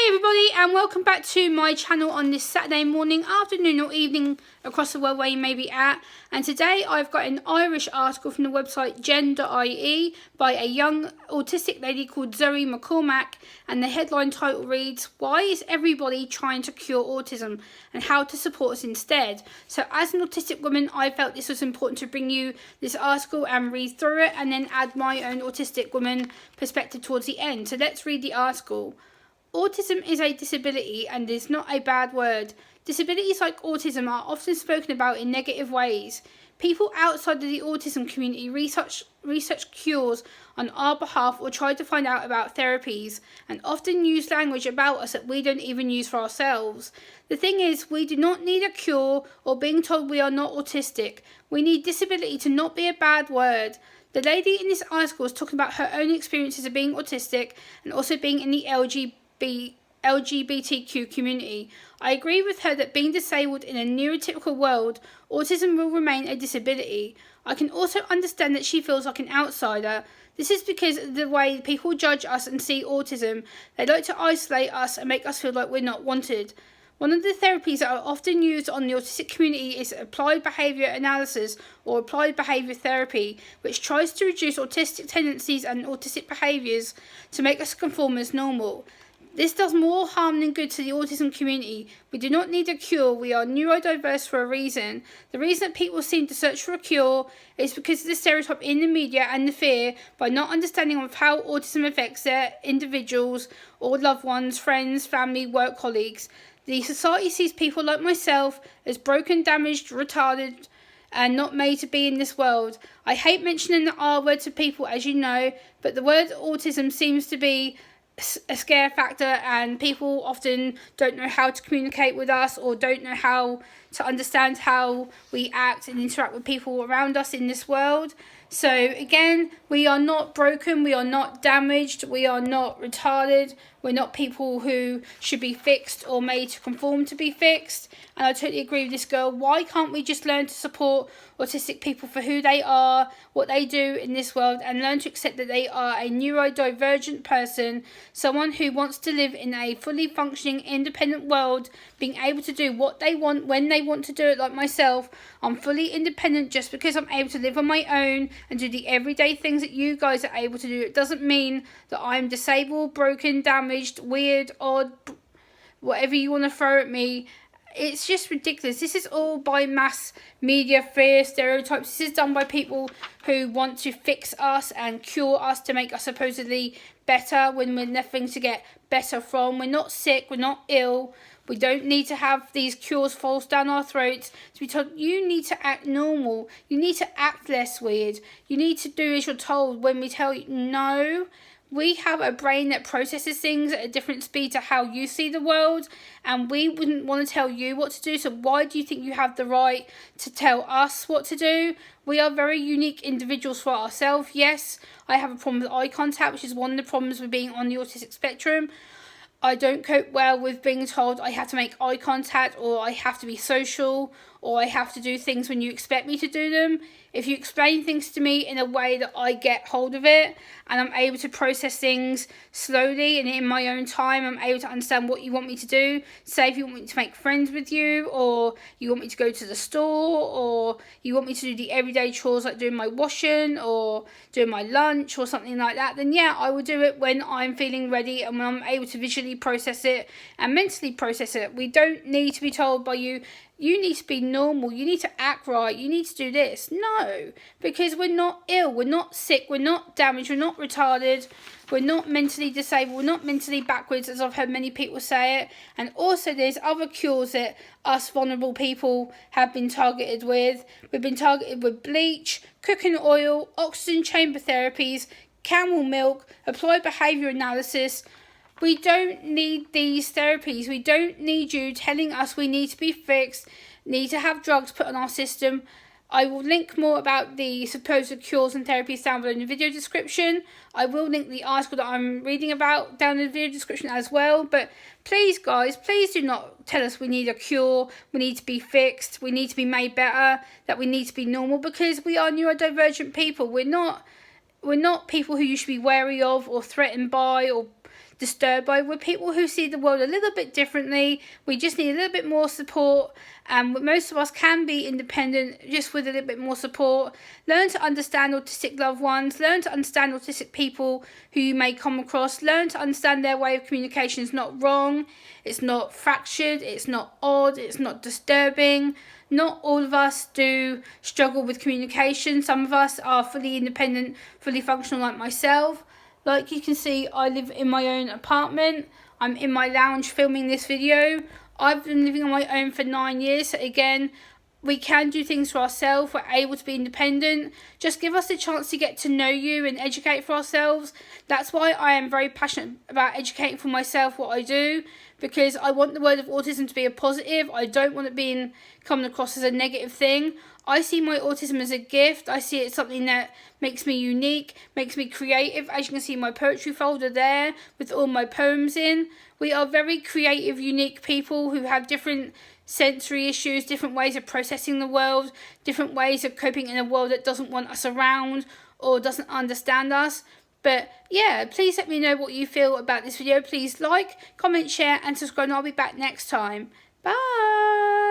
everybody, and welcome back to my channel on this Saturday morning, afternoon or evening across the world where you may be at. And today I've got an Irish article from the website gcn.ie by a young autistic lady called Zoe McCormack, and the headline title reads, "Why is everybody trying to cure autism and how to support us instead?" So as an autistic woman, I felt this was important to bring you this article and read through it and then add my own autistic woman perspective towards the end. So let's read the article. Autism is a disability and is not a bad word. Disabilities like autism are often spoken about in negative ways. People outside of the autism community research cures on our behalf or try to find out about therapies, and often use language about us that we don't even use for ourselves. The thing is, we do not need a cure or being told we are not autistic. We need disability to not be a bad word. The lady in this article is talking about her own experiences of being autistic and also being in the LGBTQ community. I agree with her that being disabled in a neurotypical world, autism will remain a disability. I can also understand that she feels like an outsider. This is because of the way people judge us and see autism. They like to isolate us and make us feel like we're not wanted. One of the therapies that are often used on the autistic community is applied behaviour analysis or applied behaviour therapy, which tries to reduce autistic tendencies and autistic behaviours to make us conform as normal. This does more harm than good to the autism community. We do not need a cure. We are neurodiverse for a reason. The reason that people seem to search for a cure is because of the stereotype in the media and the fear by not understanding of how autism affects their individuals or loved ones, friends, family, work colleagues. The society sees people like myself as broken, damaged, retarded, and not made to be in this world. I hate mentioning the R word to people, as you know, but the word autism seems to be a scare factor, and people often don't know how to communicate with us or don't know how to understand how we act and interact with people around us in this world. So again, we are not broken, we are not damaged, we are not retarded, we're not people who should be fixed or made to conform to be fixed. And I totally agree with this girl. Why can't we just learn to support autistic people for who they are, what they do in this world, and learn to accept that they are a neurodivergent person, someone who wants to live in a fully functioning, independent world, being able to do what they want when they want to do it, like myself. I'm fully independent just because I'm able to live on my own and do the everyday things that you guys are able to do. It doesn't mean that I'm disabled, broken, damaged, weird, odd, whatever you want to throw at me. It's just ridiculous. This is all by mass media fear, stereotypes. This is done by people who want to fix us and cure us to make us supposedly better when we're nothing to get better from. We're not sick, we're not ill. We don't need to have these cures forced down our throats to be told you need to act normal. You need to act less weird. You need to do as you're told when we tell you no. We have a brain that processes things at a different speed to how you see the world, and we wouldn't want to tell you what to do. So why do you think you have the right to tell us what to do? We are very unique individuals for ourselves. Yes, I have a problem with eye contact, which is one of the problems with being on the autistic spectrum. I don't cope well with being told I have to make eye contact, or I have to be social, or I have to do things when you expect me to do them. If you explain things to me in a way that I get hold of it and I'm able to process things slowly and in my own time, I'm able to understand what you want me to do. Say if you want me to make friends with you, or you want me to go to the store, or you want me to do the everyday chores like doing my washing or doing my lunch or something like that, then yeah, I will do it when I'm feeling ready and when I'm able to visually process it and mentally process it. We don't need to be told by you need to be normal, you need to act right, you need to do this. No, because we're not ill, we're not sick, we're not damaged, we're not retarded, we're not mentally disabled, we're not mentally backwards, as I've heard many people say it. And also there's other cures that us vulnerable people have been targeted with. We've been targeted with bleach, cooking oil, oxygen chamber therapies, camel milk, applied behaviour analysis. We don't need these therapies. We don't need you telling us we need to be fixed, need to have drugs put on our system. I will link more about the supposed cures and therapies down below in the video description. I will link the article that I'm reading about down in the video description as well. But please, guys, please do not tell us we need a cure, we need to be fixed, we need to be made better, that we need to be normal, because we are neurodivergent people. We're not people who you should be wary of or threatened by or disturbed by. We're people who see the world a little bit differently. We just need a little bit more support. Most of us can be independent just with a little bit more support. Learn to understand autistic loved ones. Learn to understand autistic people who you may come across. Learn to understand their way of communication is not wrong. It's not fractured. It's not odd. It's not disturbing. Not all of us do struggle with communication. Some of us are fully independent, fully functional like myself. Like you can see, I live in my own apartment. I'm in my lounge filming this video. I've been living on my own for 9 years. So again, we can do things for ourselves. We're able to be independent. Just give us the chance to get to know you and educate for ourselves. That's why I am very passionate about educating for myself what I do, because I want the word of autism to be a positive. I don't want it coming across as a negative thing. I see my autism as a gift. I see it as something that makes me unique, makes me creative. As you can see, my poetry folder there with all my poems in. We are very creative, unique people who have different sensory issues, different ways of processing the world, different ways of coping in a world that doesn't want us around or doesn't understand us. But yeah, please let me know what you feel about this video. Please like, comment, share and subscribe, and I'll be back next time. Bye!